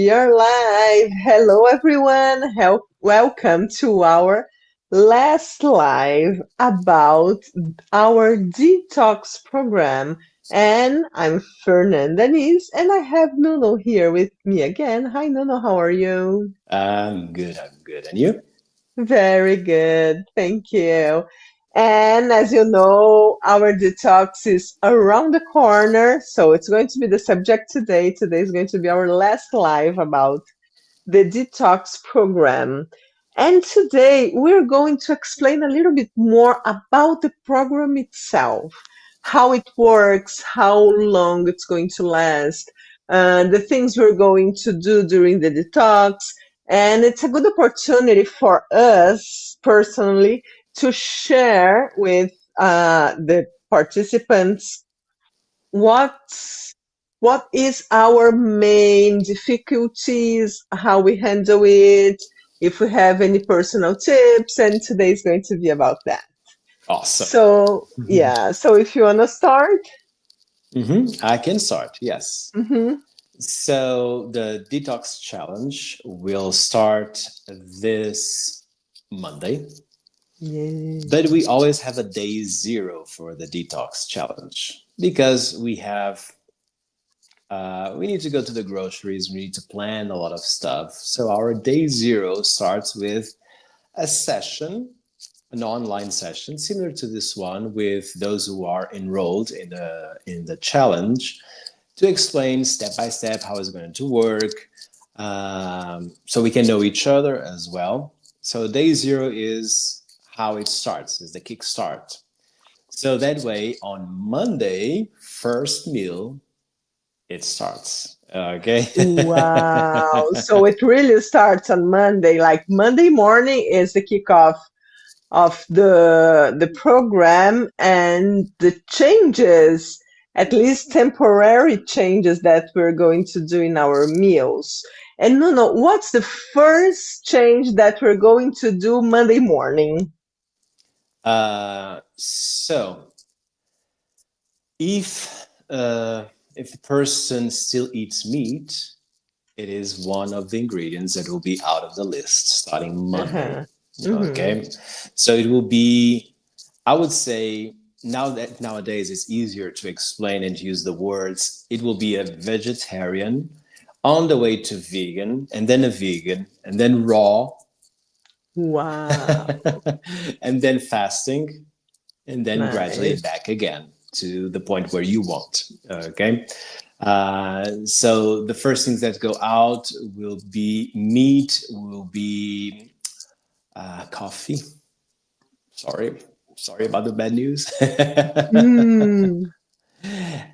we are live. Hello, everyone. Welcome to our last live about our detox program. And I'm Fernanda Nis, and I have Nuno here with me again. Hi, Nuno. How are you? I'm good. I'm good. And you? Very good. Thank you. And as you know, our detox is around the corner. So it's going to be the subject today. Today is going to be our last live about the detox program. And today we're going to explain a little bit more about the program itself, how it works, how long it's going to last, the things we're going to do during the detox. And it's a good opportunity for us personally to share with the participants what's what is our main difficulties, how we handle it, if we have any personal tips, and today is going to be about that. Awesome. So, yeah, so if you want to start. I can start. Yes. Mm-hmm. So the detox challenge will start this Monday, but we Yes. always have a day zero for the detox challenge because we need to go to the groceries. We need to plan a lot of stuff. So our day zero starts with a session, an online session similar to this one with those who are enrolled in the challenge to explain step by step how it's going to work, so we can know each other as well. So day zero is how it starts, is the kickstart. So that way on Monday, first meal, it starts. Okay. Wow. So it really starts on Monday. Like Monday morning is the kickoff of the program and the changes, at least temporary changes that we're going to do in our meals. And Nuno, what's the first change that we're going to do Monday morning? So if the person still eats meat, it is one of the ingredients that will be out of the list starting Monday. Uh-huh. Mm-hmm. Okay, so it will be, I would say, now that nowadays it's easier to explain and use the words, it will be a vegetarian on the way to vegan, and then raw, Wow. and then fasting, and then gradually Nice. back again to the point where you want. Okay. So the first things that go out will be meat, will be coffee. Sorry, sorry about the bad news. Mm.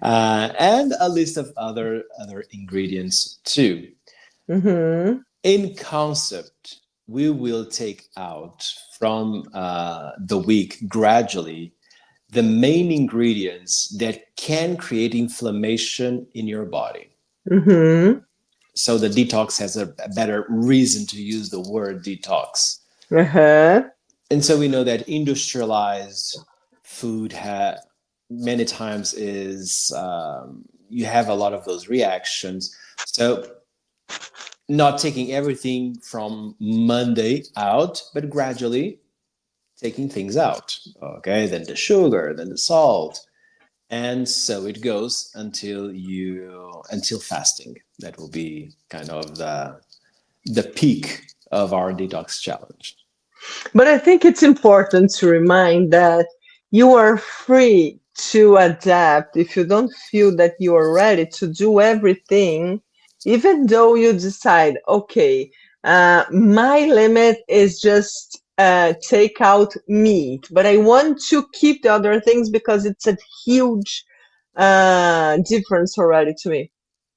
And a list of other ingredients too. Mm-hmm. In concept, we will take out from the week gradually the main ingredients that can create inflammation in your body. Mm-hmm. So the detox has a better reason to use the word detox. Uh-huh. And so we know that industrialized food many times is you have a lot of those reactions. So not taking everything from Monday out, but gradually taking things out. Okay, then the sugar, then the salt, and so it goes until fasting. That will be kind of the peak of our detox challenge. But I think it's important to remind that you are free to adapt if you don't feel that you are ready to do everything, even though you decide, okay, my limit is just take out meat, but I want to keep the other things because it's a huge difference already to me.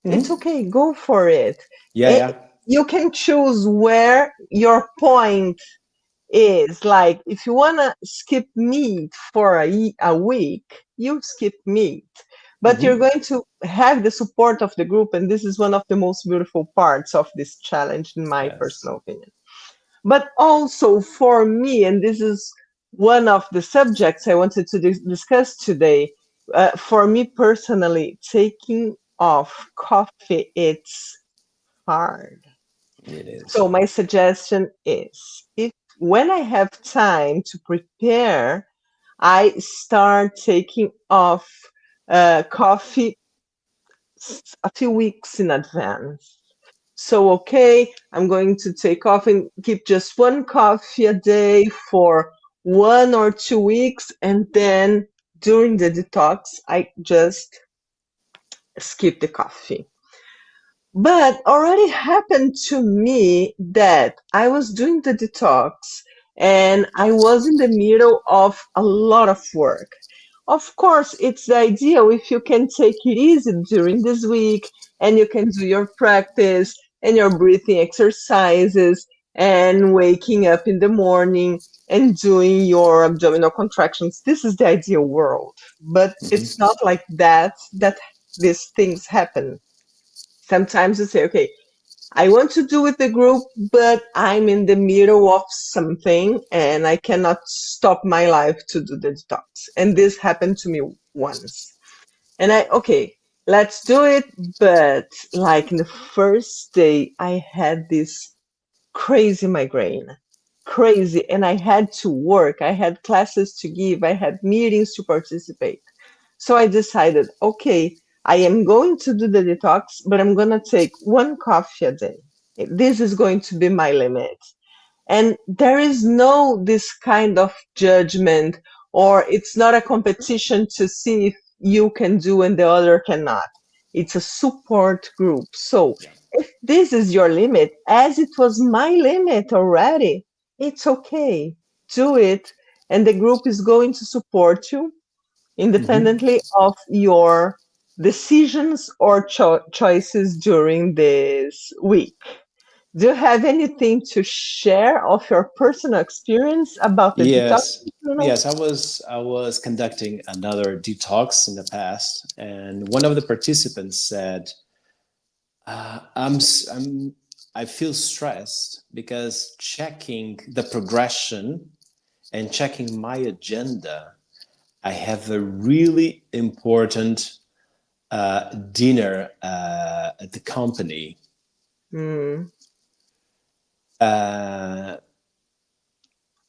It's Mhm. okay, go for it. Yeah, it. yeah. You can choose where your point is. Like if you want to skip meat for a week, you skip meat, but you're Hmm. going to have the support of the group, and this is one of the most beautiful parts of this challenge in my Yes. personal opinion. But also for me, and this is one of the subjects I wanted to discuss today, for me personally, taking off coffee, it's hard. It is. So my suggestion is if when I have time to prepare, I start taking off coffee a few weeks in advance. So, okay, I'm going to take off and keep just one coffee a day for 1 or 2 weeks. And then during the detox, I just skip the coffee. But already happened to me that I was doing the detox and I was in the middle of a lot of work. Of course, it's the ideal if you can take it easy during this week and you can do your practice and your breathing exercises and waking up in the morning and doing your abdominal contractions. This is the ideal world. But it's Hmm. not like that these things happen. Sometimes you say, okay, I want to do with the group, but I'm in the middle of something and I cannot stop my life to do the detox. And this happened to me once. And okay, let's do it. But like in the first day, I had this crazy migraine. Crazy. And I had to work. I had classes to give. I had meetings to participate. So I decided, okay, I am going to do the detox, but I'm going to take one coffee a day. This is going to be my limit. And there is no this kind of judgment, or it's not a competition to see if you can do and the other cannot. It's a support group. So Yeah. if this is your limit, as it was my limit already, it's okay. Do it. And the group is going to support you Hmm. independently of your decisions or choices during this week. Do you have anything to share of your personal experience about the detox? Yes. Yes, I was conducting another detox in the past, and one of the participants said, I feel stressed because checking the progression and checking my agenda, I have a really important dinner at the company. Mm, Uh,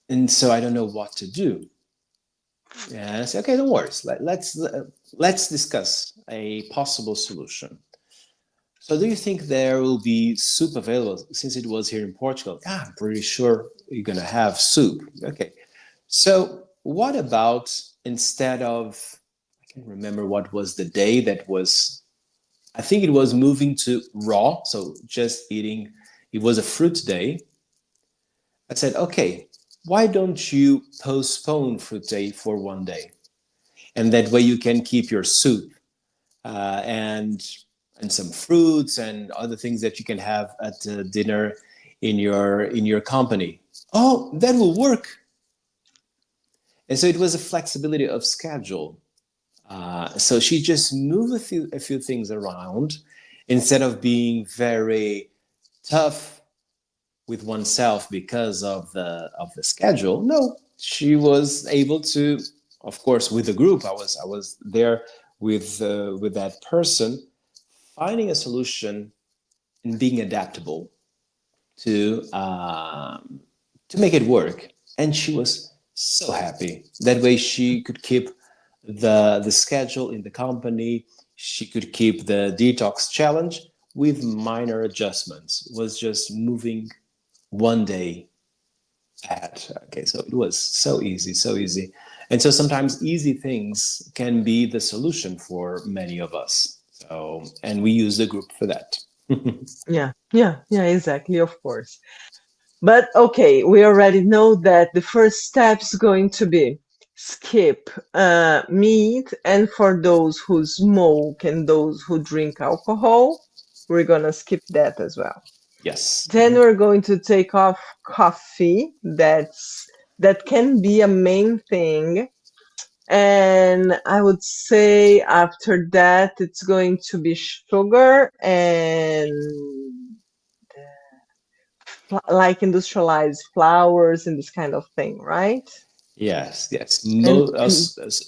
and so I don't know what to do. And I said, okay, don't worry. Let's discuss a possible solution. So, do you think there will be soup available since it was here in Portugal? Ah, I'm pretty sure you're gonna have soup. Okay. So, what about instead of I can remember what was the day that was. I think it was moving to raw, so just eating. It was a fruit day. I said, okay, why don't you postpone fruit day for one day? And that way you can keep your soup uh, and and some fruits and other things that you can have at dinner in your company. Oh, that will work. And so it was a flexibility of schedule. So she just moved a few things around instead of being very tough with oneself because of the schedule. No, she was able to, of course, with the group. I was there with that person, finding a solution and being adaptable to make it work. And she was so happy. That way, she could keep the schedule in the company. She could keep the detox challenge with minor adjustments. It was just moving one day ahead. Okay, so it was so easy, so easy. And so sometimes easy things can be the solution for many of us. So, and we use the group for that. yeah, exactly, of course. But okay, we already know that the first step is going to be skip meat, and for those who smoke and those who drink alcohol, we're gonna skip that as well. Yes. Then we're going to take off coffee. That can be a main thing. And I would say after that, it's going to be sugar and like industrialized flours and this kind of thing, right? Yes, yes. And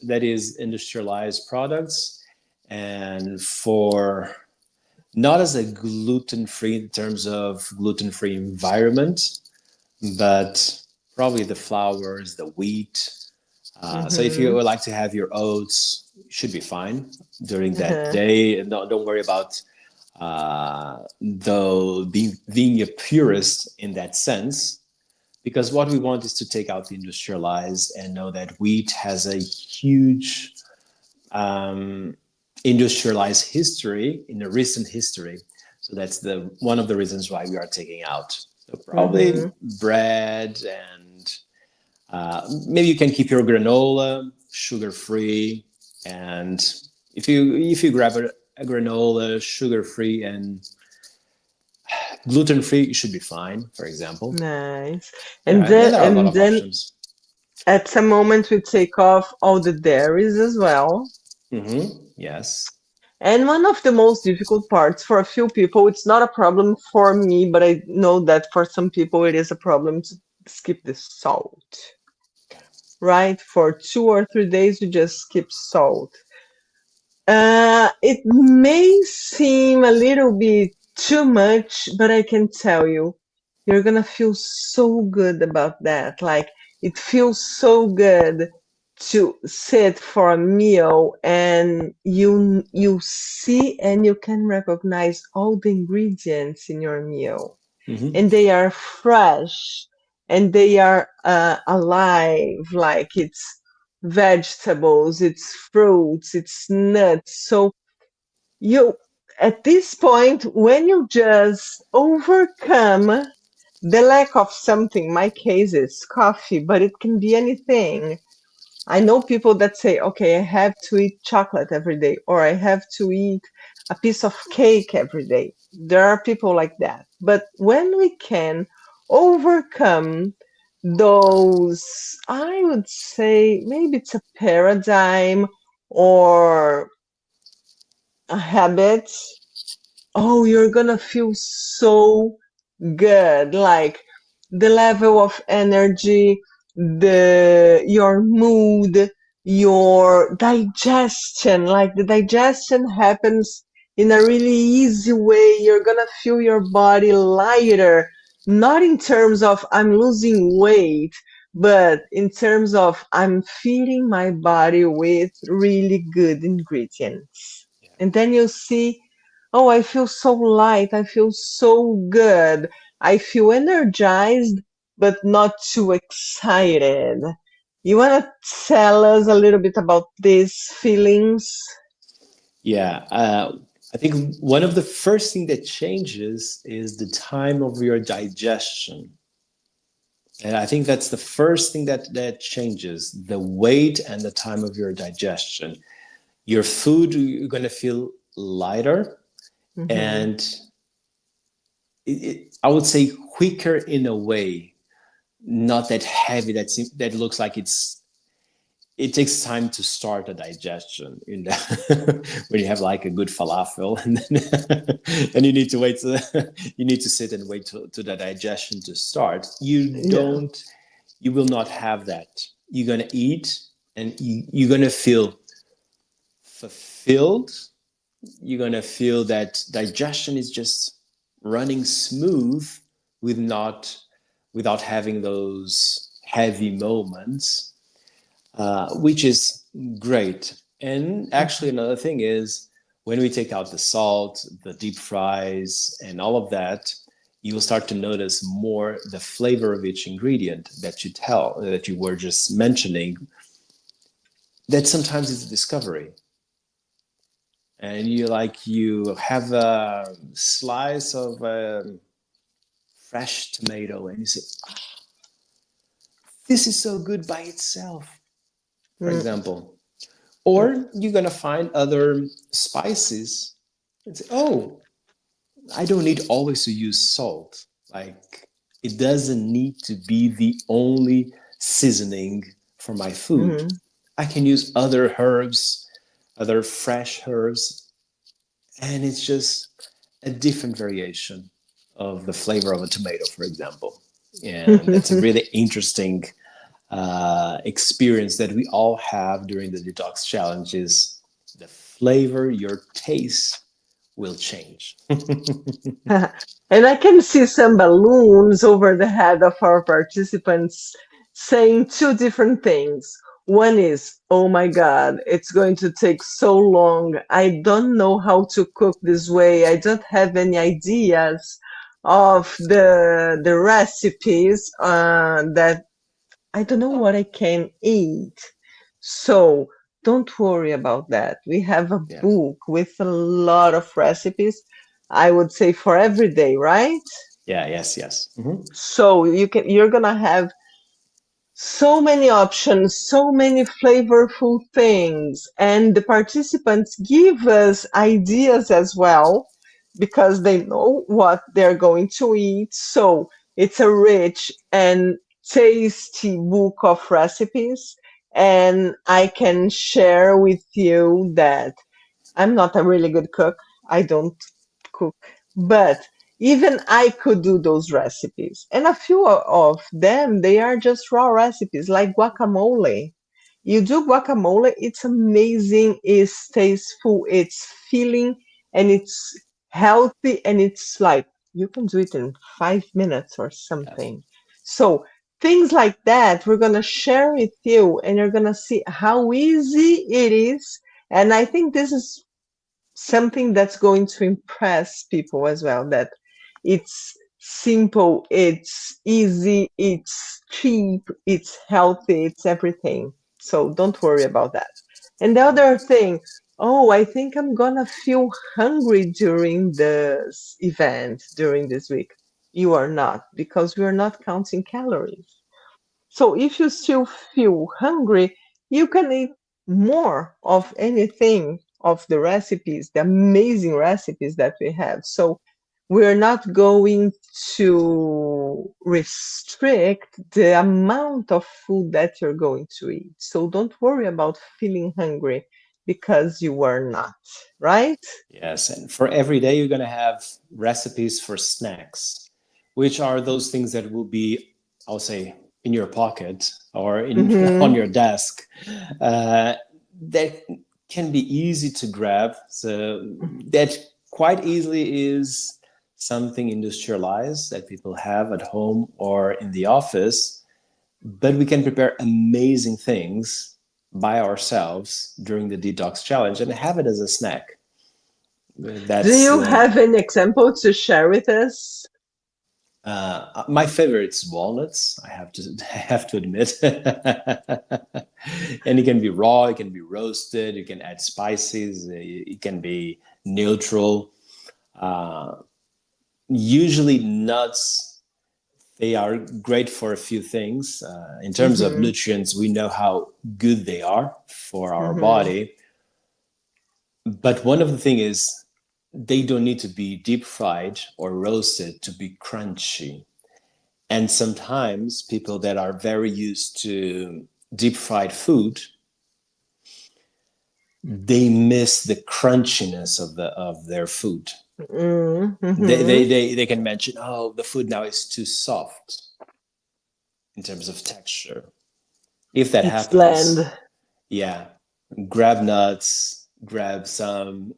That is industrialized products, and for not as a gluten-free in terms of gluten-free environment, but probably the flours, the wheat. So if you Mm-hmm. would like to have your oats, you should be fine during that Uh-huh. day. And don't worry about though being a purist in that sense, because what we want is to take out the industrialized and know that wheat has a huge industrialized history in the recent history. So that's the one of the reasons why we are taking out. So Mm-hmm. probably bread and maybe you can keep your granola sugar free. And if you grab a granola sugar free and gluten free, you should be fine. For example, Nice. And yeah, then and there are a lot and of then options. at some moment we take off all the dairies as well. Yes. And one of the most difficult parts for a few people, it's not a problem for me, but I know that for some people it is a problem to skip the salt, right? For 2 or 3 days, you just skip salt. It may seem a little bit too much, but I can tell you, you're gonna feel so good about that. Like, it feels so good to sit for a meal and you see and you can recognize all the ingredients in your meal, Hmm. and they are fresh and they are alive, like it's vegetables, it's fruits, it's nuts. So you, at this point, when you just overcome the lack of something, my case is coffee, but it can be anything. I know people that say, okay, I have to eat chocolate every day, or I have to eat a piece of cake every day. There are people like that. But when we can overcome those, I would say maybe it's a paradigm or a habit, oh, you're gonna feel so good. Like the level of energy, your mood, your digestion, like the digestion happens in a really easy way. You're gonna feel your body lighter, not in terms of I'm losing weight, but in terms of I'm feeding my body with really good ingredients. And then you see, oh, I feel so light. I feel so good. I feel energized, but not too excited. You want to tell us a little bit about these feelings? Yeah. I think one of the first thing that changes is the time of your digestion. And I think that's the first thing that changes, the weight and the time of your digestion. Your food, you're going to feel lighter Mm-hmm. and I would say quicker in a way, not that heavy that looks like it takes time to start a digestion in the, when you have like a good falafel and then and you need to wait you need to sit and wait to the digestion to start. Yeah. You will not have that. You're going to eat and you're going to feel fulfilled. You're going to feel that digestion is just running smooth with not without having those heavy moments, which is great. And actually, another thing is when we take out the salt, the deep fries, and all of that, you will start to notice more the flavor of each ingredient that you were just mentioning. That sometimes is a discovery. And you have a slice of fresh tomato, and you say, "This is so good by itself." For Mm-hmm. example, or you're gonna find other spices and say, "Oh, I don't need always to use salt. Like it doesn't need to be the only seasoning for my food. Mm-hmm. I can use other herbs, other fresh herbs, and it's just a different variation of the flavor of a tomato, for example." And that's a really interesting experience that we all have during the detox challenge is the flavor your taste will change. And I can see some balloons over the head of our participants saying two different things. One is, oh my God, it's going to take so long. I don't know how to cook this way. I don't have any ideas of the recipes that I don't know what I can eat. So don't worry about that. We have a Yeah. book with a lot of recipes, I would say for every day, right? Yeah. Yes. Yes. So you're gonna have so many options, so many flavorful things, and the participants give us ideas as well because they know what they're going to eat. So it's a rich and tasty book of recipes, and I can share with you that I'm not a really good cook. I don't cook, but even I could do those recipes. And a few of them, they are just raw recipes, like guacamole. You do guacamole, it's amazing, it's tasteful, it's filling, and it's healthy, and it's like you can do it in 5 minutes or Yes. something. So things like that, we're gonna share with you, and you're gonna see how easy it is. And I think this is something that's going to impress people as well, that it's simple, it's easy, it's cheap, it's healthy, it's everything. So don't worry about that. And the other thing, oh, I think I'm gonna feel hungry during this event, during this week. You are not, because we are not counting calories. So if you still feel hungry, you can eat more of anything of the recipes, the amazing recipes that we have. So we're not going to restrict the amount of food that you're going to eat. So don't worry about feeling hungry because you are not, right? Yes. And for every day, you're going to have recipes for snacks, which are those things that will be, I'll say, in your pocket or in on Mm-hmm. your desk. Uh, that can be easy to grab. So that quite easily is something industrialized that people have at home or in the office, but we can prepare amazing things by ourselves during the detox challenge and have it as a snack. Do That's you have an example to share with us? my favorite is walnuts. I have to I have to admit, and it can be raw, it can be roasted, you can add spices, it can be neutral. Usually, nuts, they are great for a few things. In terms of Mm-hmm. nutrients, we know how good they are for our Mm-hmm. body. But one of the things is they don't need to be deep fried or roasted to be crunchy. And sometimes people that are very used to deep fried food, they miss the crunchiness of their food. Mm-hmm. They can mention, oh, the food now is too soft in terms of texture. If that It's bland. happens, yeah, grab nuts, grab some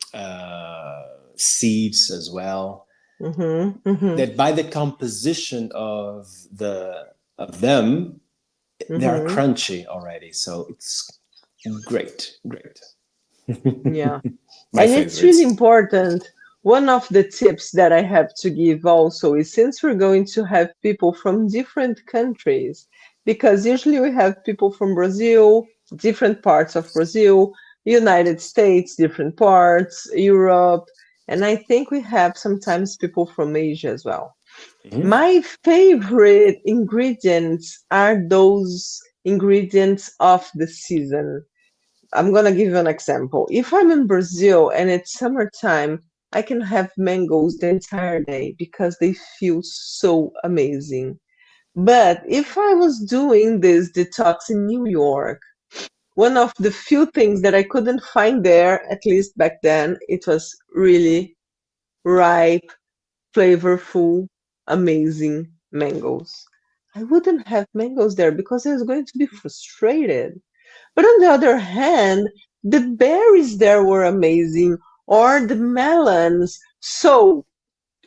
seeds as well. Mm-hmm. Mm-hmm. That by the composition of them, they are Mm-hmm. crunchy already. So it's great, great. Yeah. My And it's really favorites. important. One of the tips that I have to give also is, since we're going to have people from different countries, because usually we have people from Brazil, different parts of Brazil, United States, different parts, Europe, and I think we have sometimes people from Asia as well. Mhm. My favorite ingredients are those ingredients of the season. I'm gonna give you an example. If I'm in Brazil and it's summertime, I can have mangoes the entire day because they feel so amazing. But if I was doing this detox in New York, one of the few things that I couldn't find there, at least back then, it was really ripe, flavorful, amazing mangoes. I wouldn't have mangoes there because I was going to be frustrated. But on the other hand, the berries there were amazing, or the melons. So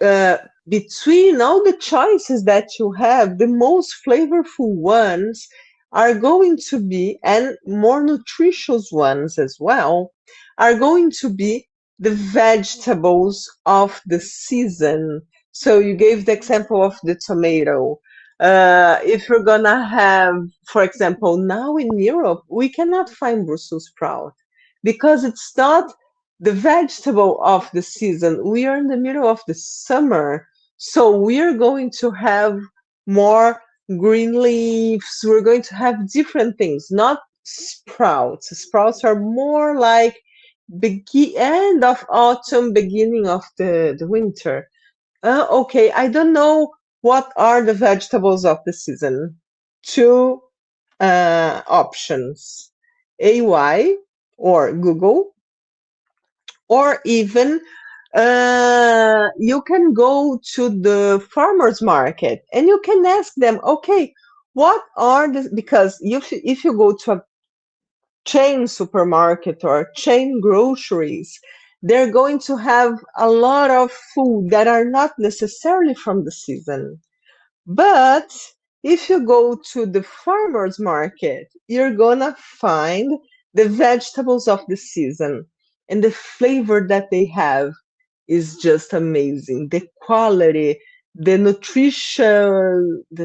uh, between all the choices that you have, the most flavorful ones are going to be, and more nutritious ones as well, are going to be the vegetables of the season. So you gave the example of the tomato. If you're gonna have, for example, now in Europe, we cannot find Brussels sprout because it's not the vegetable of the season. We are in the middle of the summer, so we are going to have more green leaves. We're going to have different things, not sprouts. Sprouts are more like end of autumn, beginning of the winter. Okay, I don't know what are the vegetables of the season. Two options: AY or Google, or even you can go to the farmers market and you can ask them, okay, what are the, because if you go to a chain supermarket or chain groceries, they're going to have a lot of food that are not necessarily from the season. But if you go to the farmers market, you're gonna find the vegetables of the season, and the flavor that they have is just amazing. The quality, the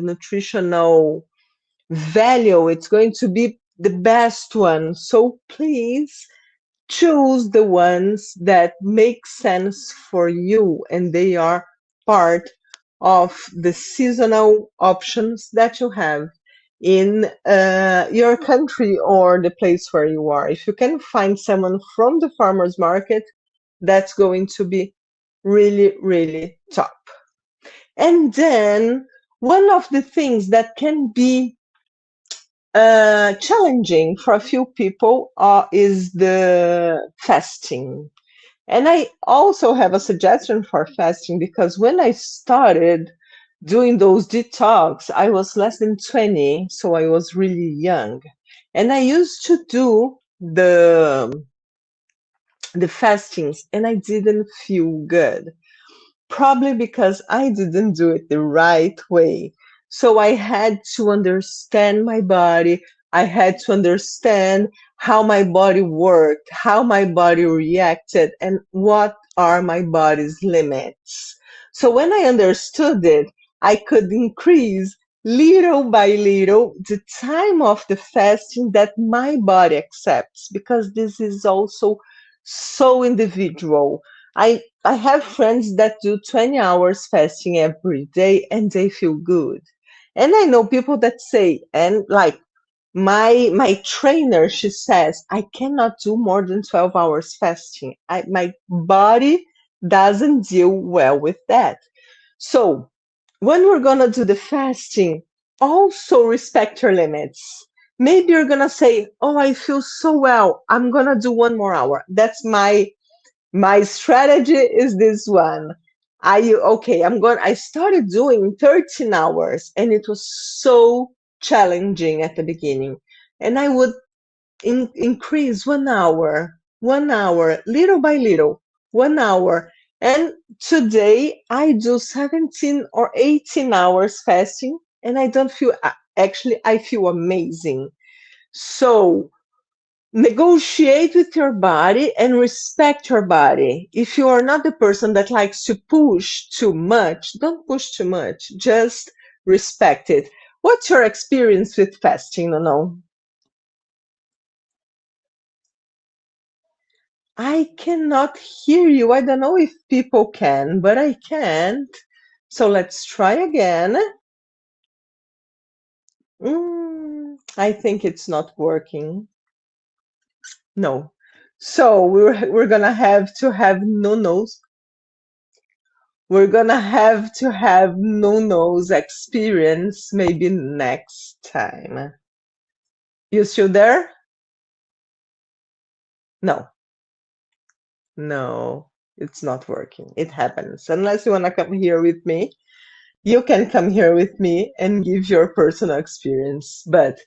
nutritional value, it's going to be the best one. So please choose the ones that make sense for you and they are part of the seasonal options that you have in your country or the place where you are. If you can find someone from the farmers market, that's going to be really, really top. And then one of the things that can be challenging for a few people is the fasting. And I also have a suggestion for fasting because when I started doing those detox, I was less than 20, so I was really young. And I used to do the fastings and I didn't feel good. Probably because I didn't do it the right way. So I had to understand my body. I had to understand how my body worked, how my body reacted, and what are my body's limits. So when I understood it, I could increase little by little the time of the fasting that my body accepts, because this is also so individual. I have friends that do 20 hours fasting every day and they feel good. And I know people that say, and like my trainer, she says, I cannot do more than 12 hours fasting. My body doesn't deal well with that. So when we're gonna do the fasting, also respect your limits. Maybe you're gonna say, oh, I feel so well, I'm gonna do 1 more hour. That's my strategy is this one. I started doing 13 hours and it was so challenging at the beginning. And I would increase 1 hour, little by little, 1 hour. And today I do 17 or 18 hours fasting and I don't feel, actually, I feel amazing. So negotiate with your body and respect your body. If you are not the person that likes to push too much, don't push too much. Just respect it. What's your experience with fasting, No? I cannot hear you. I don't know if people can, but I can't. So let's try again. I think it's not working. No. So we're gonna have to have no-nos. We're gonna have to have Nuno's experience maybe next time. You still there? No, no, it's not working. It happens. Unless you wanna come here with me, you can come here with me and give your personal experience. But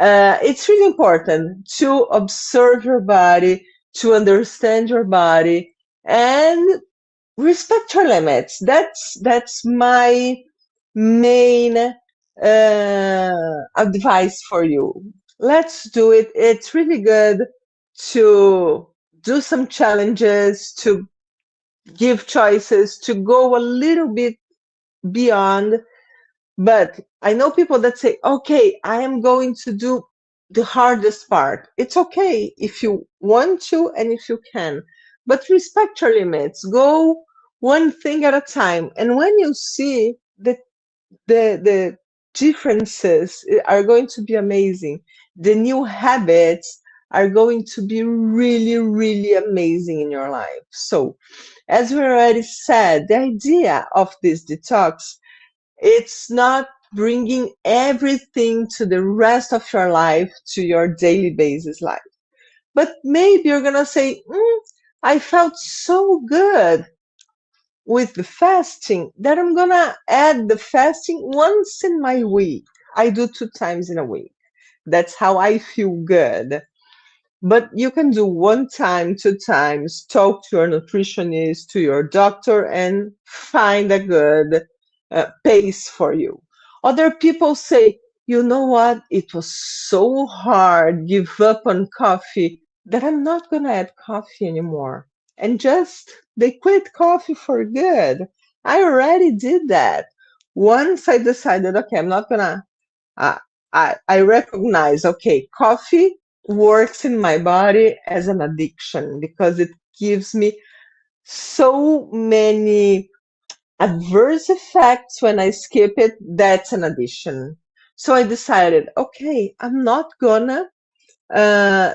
it's really important to observe your body, to understand your body, and respect your limits. That's my main advice for you. Let's do it. It's really good to do some challenges, to give choices, to go a little bit beyond. But I know people that say, okay, I am going to do the hardest part. It's okay if you want to and if you can, but respect your limits. Go one thing at a time. And when you see that the differences are going to be amazing, the new habits are going to be really, really amazing in your life. So, as we already said, the idea of this detox, it's not bringing everything to the rest of your life, to your daily basis life. But maybe you're going to say, I felt so good with the fasting that I'm going to add the fasting once in my week. I do 2 times in a week. That's how I feel good. But you can do 1 time, 2 times, talk to your nutritionist, to your doctor, and find a good pace for you. Other people say, you know what? It was so hard, give up on coffee, that I'm not going to add coffee anymore. And just they quit coffee for good. I already did that. Once I decided, okay, I'm not going to I, I recognize, okay, coffee works in my body as an addiction because it gives me so many adverse effects when I skip it. That's an addiction. So I decided, okay, I'm not gonna uh,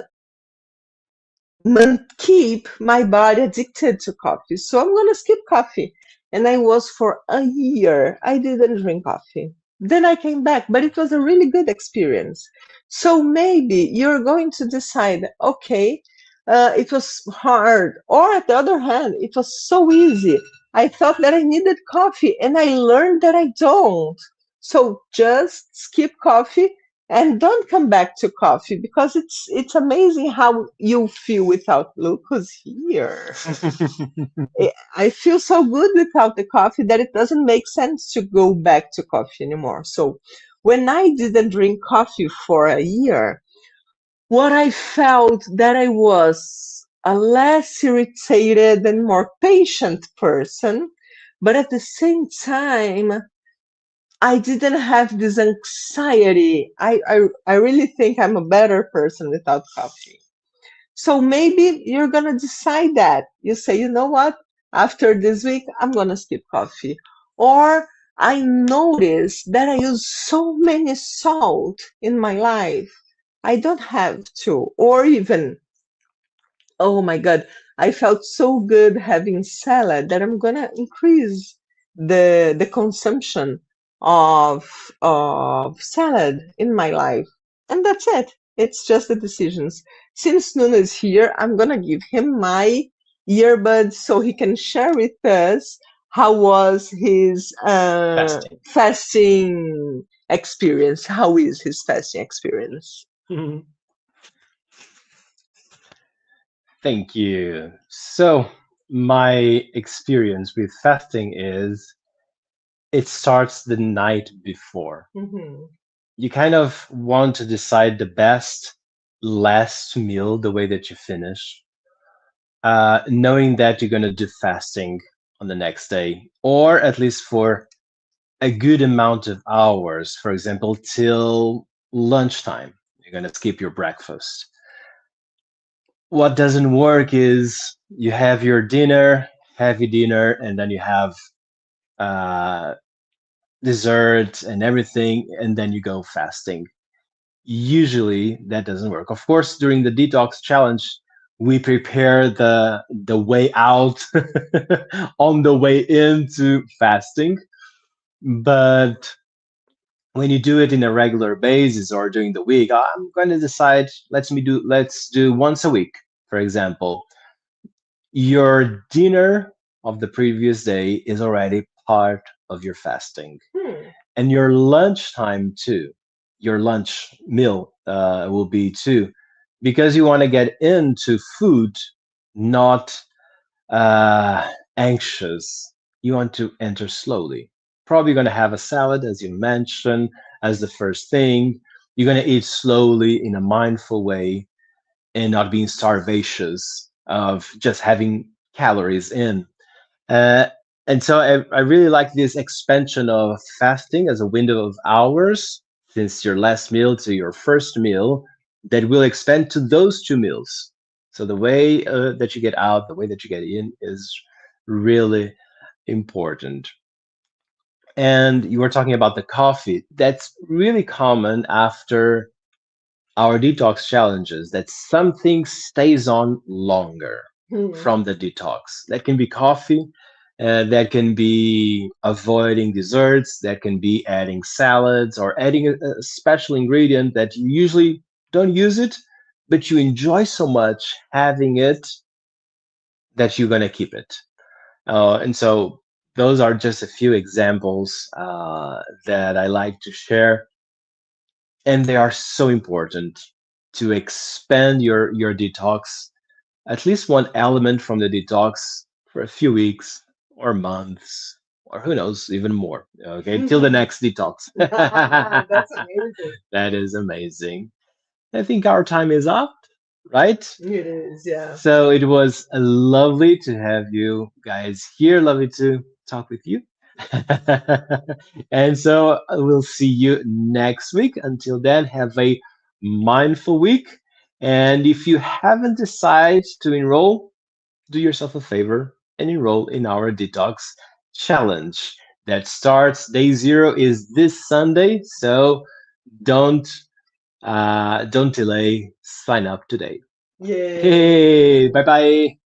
keep my body addicted to coffee. So I'm going to skip coffee. And I was for a year, I didn't drink coffee. Then I came back, but it was a really good experience. So maybe you're going to decide, okay, it was hard. Or at the other hand, it was so easy. I thought that I needed coffee and I learned that I don't. So just skip coffee and don't come back to coffee because it's amazing how you feel without. Look who's here. I feel so good without the coffee that it doesn't make sense to go back to coffee anymore. So when I didn't drink coffee for a year, what I felt that I was a less irritated and more patient person, but at the same time I didn't have this anxiety. I really think I'm a better person without coffee. So maybe you're going to decide that. You say, you know what? After this week, I'm going to skip coffee. Or I notice that I use so many salt in my life. I don't have to. Or even, oh my God, I felt so good having salad that I'm gonna increase the consumption of salad in my life. And that's it. It's just the decisions. Since Nuno is here, I'm gonna give him my earbuds so he can share with us how was his Fasting. fasting experience. How is his fasting experience? Thank you. So, my experience with fasting is it starts the night before. Mhm. You kind of want to decide the best last meal the way that you finish, knowing that you're going to do fasting on the next day, or at least for a good amount of hours, for example, till lunchtime. You're going to skip your breakfast. What doesn't work is you have your dinner, heavy dinner, and then you have uh, dessert and everything, and then you go fasting. Usually that doesn't work. Of course, during the detox challenge, we prepare the way out on the way into fasting, but when you do it in a regular basis or during the week, I'm going to decide let's do once a week, for example. Your dinner of the previous day is already part of your fasting, Hmm. and your lunchtime too. Your lunch meal will be too, because you want to get into food, not anxious, you want to enter slowly. Probably going to have a salad, as you mentioned, as the first thing. You're going to eat slowly in a mindful way and not being starvacious of just having calories in. Uh, and so I really like this expansion of fasting as a window of hours since your last meal to your first meal that will expand to those two meals. So the way that you get out, the way that you get in is really important. And you were talking about the coffee. That's really common after our detox challenges that something stays on longer Hmm. from the detox. That can be coffee, that can be avoiding desserts, that can be adding salads or adding a special ingredient that you usually don't use it, but you enjoy so much having it that you're going to keep it. And so those are just a few examples that I like to share, and they are so important to expand your detox, at least one element from the detox for a few weeks or months, or who knows, even more. Okay, till the next detox. That's amazing. That is amazing. I think our time is up, right? It is, yeah. So it was lovely to have you guys here. Lovely to talk with you. And so we'll see you next week. Until then, have a mindful week. And if you haven't decided to enroll, do yourself a favor and enroll in our detox challenge that starts day zero is this Sunday. So don't don't delay. Sign up today. Yay. Hey, bye bye.